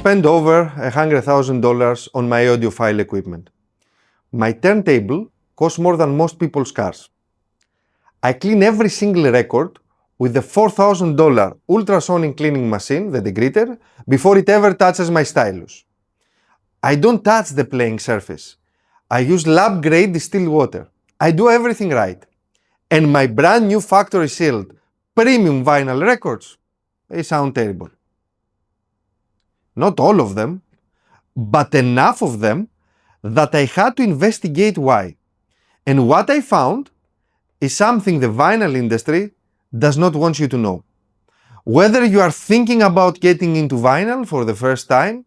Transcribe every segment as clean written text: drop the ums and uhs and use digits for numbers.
spent over $100,000 on my audiophile equipment. My turntable costs more than most people's cars. I clean every single record with the $4,000 ultrasonic cleaning machine, the degritter, before it ever touches my stylus. I don't touch the playing surface. I use lab-grade distilled water. I do everything right. And my brand new factory sealed premium vinyl records, they sound terrible. Not all of them, but enough of them that I had to investigate why. And what I found is something the vinyl industry does not want you to know. Whether you are thinking about getting into vinyl for the first time,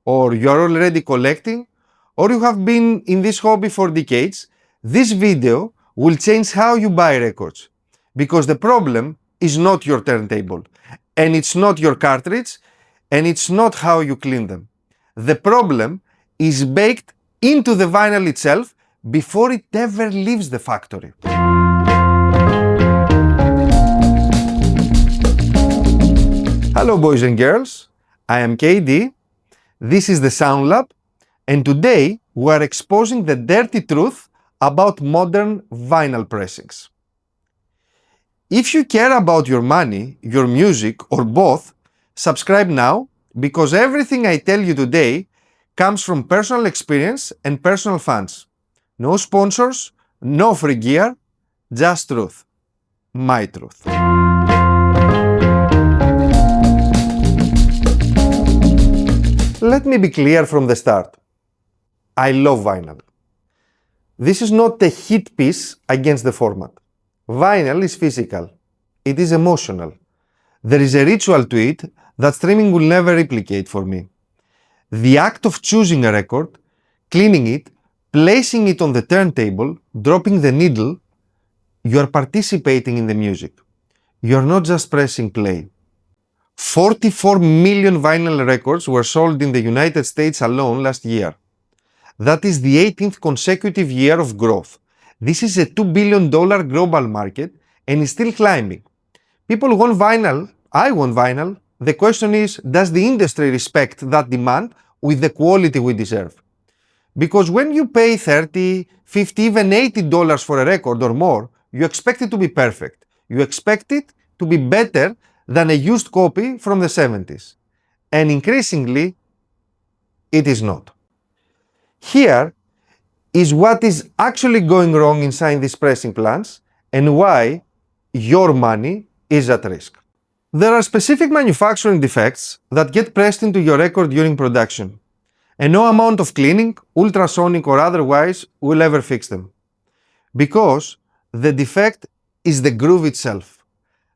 or you are already collecting, or you have been in this hobby for decades, this video will change how you buy records. Because the problem is not your turntable, and it's not your cartridge, and it's not how you clean them. The problem is baked into the vinyl itself before it ever leaves the factory. Hello boys and girls, I am KD, this is the Sound Lab, and today we are exposing the dirty truth about modern vinyl pressings. If you care about your money, your music, or both, subscribe now, because everything I tell you today comes from personal experience and personal fans. No sponsors, no free gear, just truth. My truth. Let me be clear from the start. I love vinyl. This is not a hit piece against the format. Vinyl is physical. It is emotional. There is a ritual to it that streaming will never replicate for me. The act of choosing a record, cleaning it, placing it on the turntable, dropping the needle, you are participating in the music. You are not just pressing play. 44 million vinyl records were sold in the United States alone last year. That is the 18th consecutive year of growth. This is a $2 billion global market and is still climbing. People want vinyl. I want vinyl. The question is, does the industry respect that demand with the quality we deserve? Because when you pay $30, $50, even $80 for a record or more, you expect it to be perfect. You expect it to be better than a used copy from the 70s. And increasingly, it is not. Here is what is actually going wrong inside these pressing plants and why your money is at risk. There are specific manufacturing defects that get pressed into your record during production, and no amount of cleaning, ultrasonic or otherwise, will ever fix them. Because the defect is the groove itself.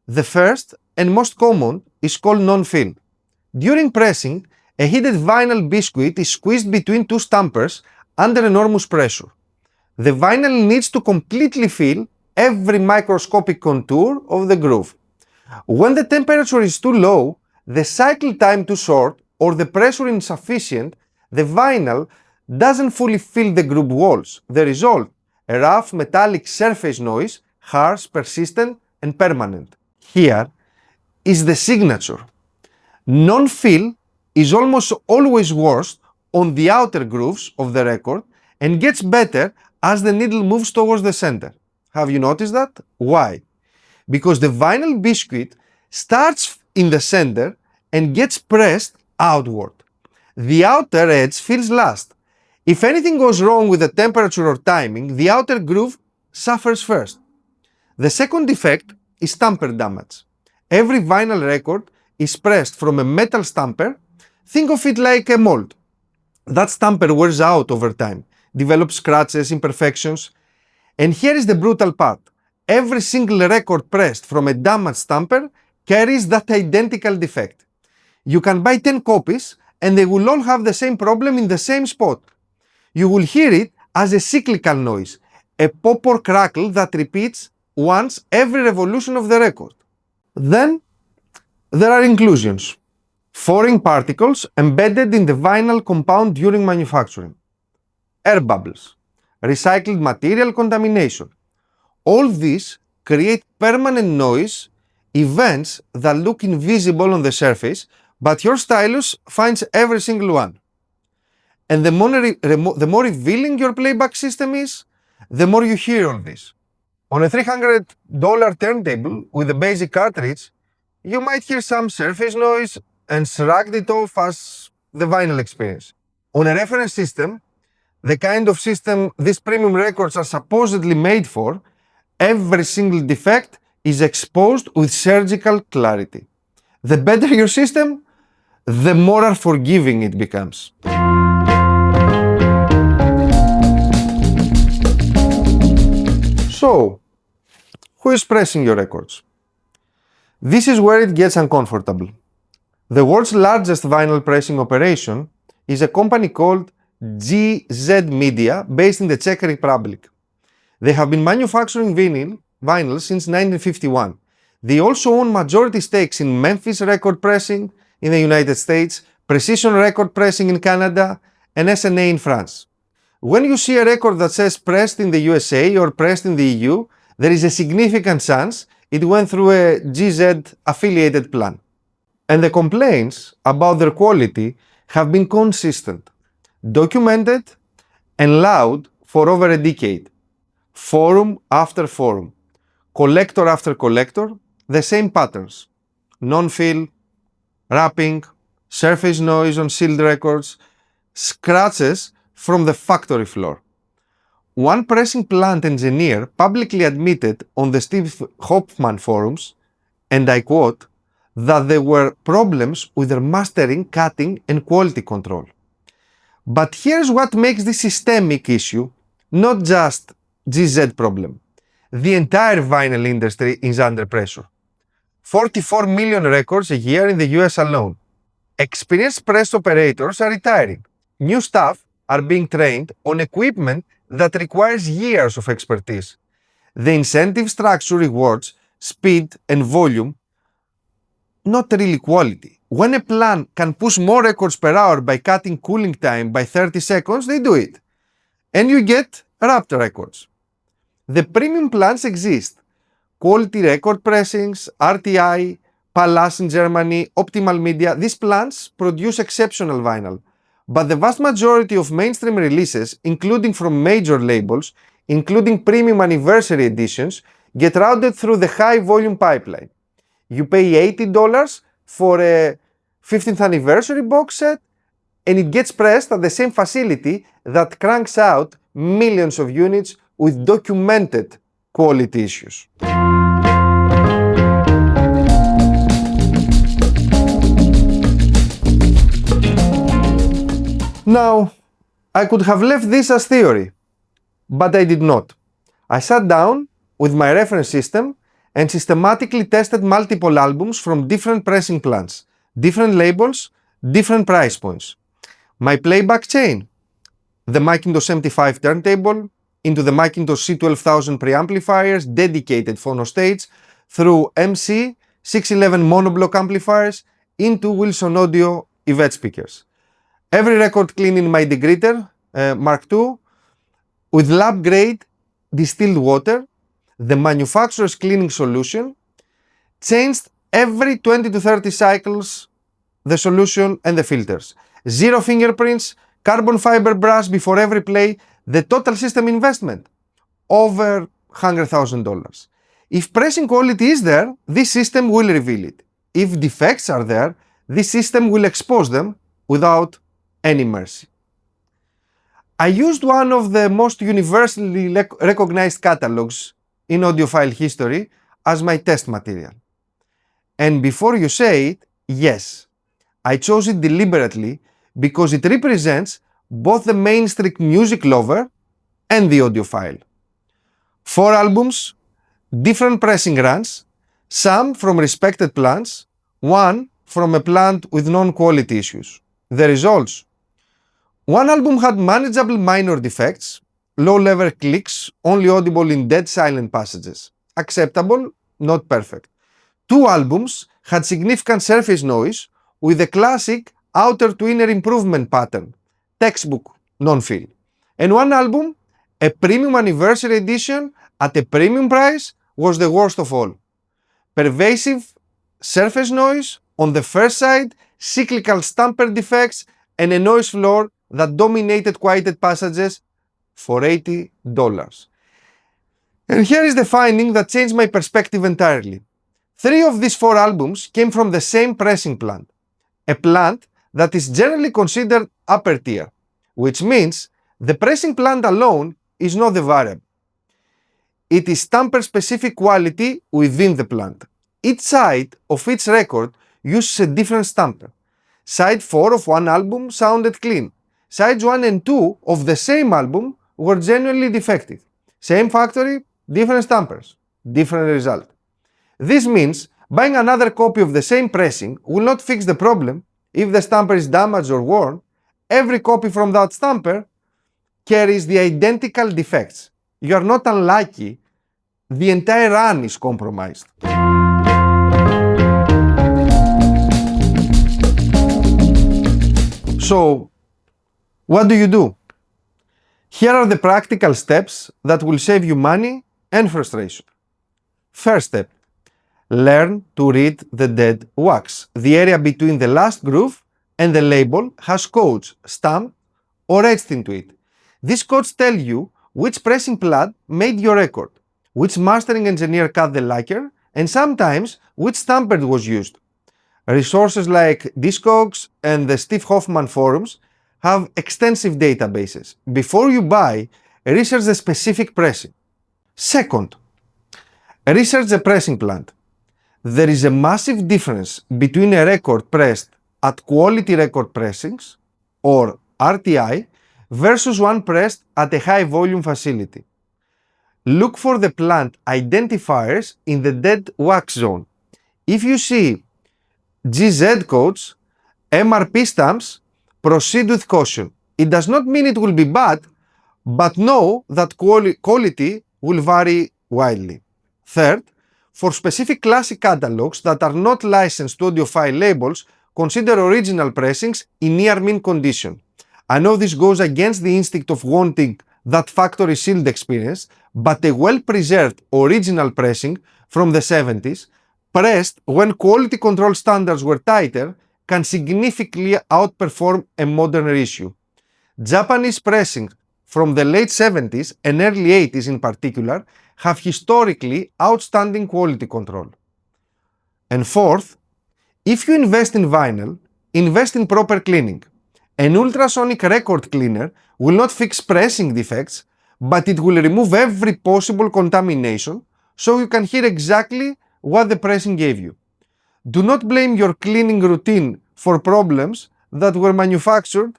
The first and most common is called non-fill. During pressing, a heated vinyl biscuit is squeezed between two stampers under enormous pressure. The vinyl needs to completely fill every microscopic contour of the groove. When the temperature is too low, the cycle time too short, or the pressure insufficient, the vinyl doesn't fully fill the groove walls. The result, a rough metallic surface noise, harsh, persistent, and permanent. Here is the signature. Non-fill is almost always worse on the outer grooves of the record and gets better as the needle moves towards the center. Have you noticed that? Why? Because the vinyl biscuit starts in the center and gets pressed outward. The outer edge fills last. If anything goes wrong with the temperature or timing, the outer groove suffers first. The second defect is stamper damage. Every vinyl record is pressed from a metal stamper. Think of it like a mold. That stamper wears out over time, develops scratches, imperfections, and here is the brutal part. Every single record pressed from a damaged stamper carries that identical defect. You can buy 10 copies and they will all have the same problem in the same spot. You will hear it as a cyclical noise, a pop or crackle that repeats once every revolution of the record. Then there are inclusions. Foreign particles embedded in the vinyl compound during manufacturing. Air bubbles. Recycled material contamination. All these create permanent noise events that look invisible on the surface but your stylus finds every single one. And the more revealing your playback system is, the more you hear all this. On a $300 turntable with a basic cartridge, you might hear some surface noise and shrugged it off as the vinyl experience. On a reference system, the kind of system these premium records are supposedly made for, every single defect is exposed with surgical clarity. The better your system, the more unforgiving it becomes. So, who is pressing your records? This is where it gets uncomfortable. The world's largest vinyl pressing operation is a company called GZ Media based in the Czech Republic. They have been manufacturing vinyl since 1951. They also own majority stakes in Memphis Record Pressing in the United States, Precision Record Pressing in Canada, and SNA in France. When you see a record that says pressed in the USA or pressed in the EU, there is a significant chance it went through a GZ affiliated plant. And the complaints about their quality have been consistent, documented, and loud for over a decade. Forum after forum, collector after collector, the same patterns. Non-fill, wrapping, surface noise on sealed records, scratches from the factory floor. One pressing plant engineer publicly admitted on the Steve Hopman forums, and I quote, that there were problems with their mastering, cutting, and quality control. But here's what makes this systemic issue not just GZ problem. The entire vinyl industry is under pressure. 44 million records a year in the US alone. Experienced press operators are retiring. New staff are being trained on equipment that requires years of expertise. The incentive structure rewards speed and volume, not really quality. When a plant can push more records per hour by cutting cooling time by 30 seconds, they do it. And you get wrapped records. The premium plants exist. Quality Record Pressings, RTI, Palace in Germany, Optimal Media, these plants produce exceptional vinyl. But the vast majority of mainstream releases, including from major labels, including premium anniversary editions, get routed through the high volume pipeline. You pay $80 for a 15th anniversary box set, and it gets pressed at the same facility that cranks out millions of units with documented quality issues. Now, I could have left this as theory, but I did not. I sat down with my reference system and systematically tested multiple albums from different pressing plants, different labels, different price points. My playback chain, the McIntosh MT5 turntable, into the McIntosh C12000 preamplifiers, dedicated phonostage, through MC 611 monoblock amplifiers, into Wilson Audio Yvette speakers. Every record clean in my degreater, Mark II, with lab grade distilled water, the manufacturer's cleaning solution, changed every 20 to 30 cycles the solution and the filters. 0 fingerprints, carbon fiber brush before every play, the total system investment, over $100,000. If pressing quality is there, this system will reveal it. If defects are there, this system will expose them without any mercy. I used one of the most universally recognized catalogs in audiophile history as my test material. And before you say it, yes, I chose it deliberately because it represents both the mainstream music lover and the audiophile. 4 albums, different pressing runs, some from respected plants, one from a plant with non-quality issues. The results: one album had manageable minor defects, low-level clicks, only audible in dead silent passages. Acceptable, not perfect. 2 albums had significant surface noise with a classic outer to inner improvement pattern, textbook non-fill. And 1 album, a premium anniversary edition at a premium price, was the worst of all. Pervasive surface noise on the first side, cyclical stamper defects, and a noise floor that dominated quieted passages for $80. And here is the finding that changed my perspective entirely. 3 of these 4 albums came from the same pressing plant, a plant that is generally considered upper tier, which means the pressing plant alone is not the variable. It is stamper-specific quality within the plant. Each side of each record uses a different stamper. Side 4 of one album sounded clean. Sides 1 and 2 of the same album were genuinely defective. Same factory, different stampers, different result. This means buying another copy of the same pressing will not fix the problem if the stamper is damaged or worn. Every copy from that stamper carries the identical defects. You are not unlucky, the entire run is compromised. So, what do? Here are the practical steps that will save you money and frustration. First step, learn to read the dead wax. The area between the last groove and the label has codes stamped or etched into it. These codes tell you which pressing plant made your record, which mastering engineer cut the lacquer, and sometimes which stamper was used. Resources like Discogs and the Steve Hoffman forums have extensive databases. Before you buy, research the specific pressing. Second, research the pressing plant. There is a massive difference between a record pressed at quality record pressings, or RTI, versus one pressed at a high volume facility. Look for the plant identifiers in the dead wax zone. If you see GZ codes, MRP stamps, proceed with caution. It does not mean it will be bad, but know that quality will vary widely. Third, for specific classic catalogs that are not licensed to audiophile labels, consider original pressings in near mint condition. I know this goes against the instinct of wanting that factory sealed experience, but a well-preserved original pressing from the 70s, pressed when quality control standards were tighter, can significantly outperform a modern reissue. Japanese pressings from the late 70s and early 80s in particular have historically outstanding quality control. And fourth, if you invest in vinyl, invest in proper cleaning. An ultrasonic record cleaner will not fix pressing defects, but it will remove every possible contamination so you can hear exactly what the pressing gave you. Do not blame your cleaning routine for problems that were manufactured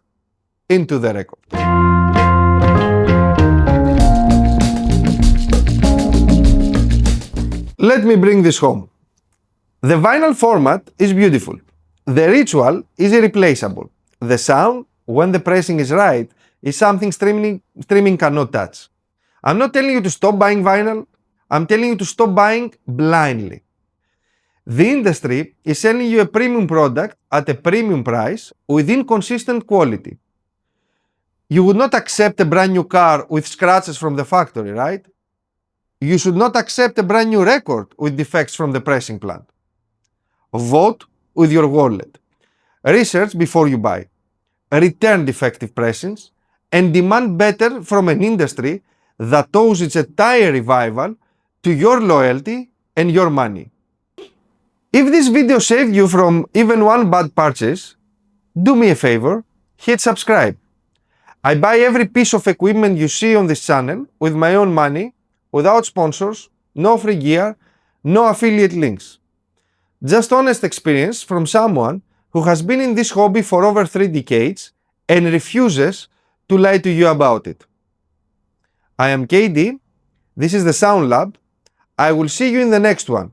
into the record. Let me bring this home. The vinyl format is beautiful. The ritual is irreplaceable. The sound, when the pressing is right, is something streaming cannot touch. I'm not telling you to stop buying vinyl. I'm telling you to stop buying blindly. The industry is selling you a premium product at a premium price with inconsistent quality. You would not accept a brand new car with scratches from the factory, right? You should not accept a brand new record with defects from the pressing plant. Vote with your wallet. Research before you buy. Return defective pressings and demand better from an industry that owes its entire revival to your loyalty and your money. If this video saved you from even one bad purchase, do me a favor, hit subscribe. I buy every piece of equipment you see on this channel with my own money, without sponsors, no free gear, no affiliate links. Just honest experience from someone who has been in this hobby for over 3 decades and refuses to lie to you about it. I am KD, this is the Sound Lab. I will see you in the next one.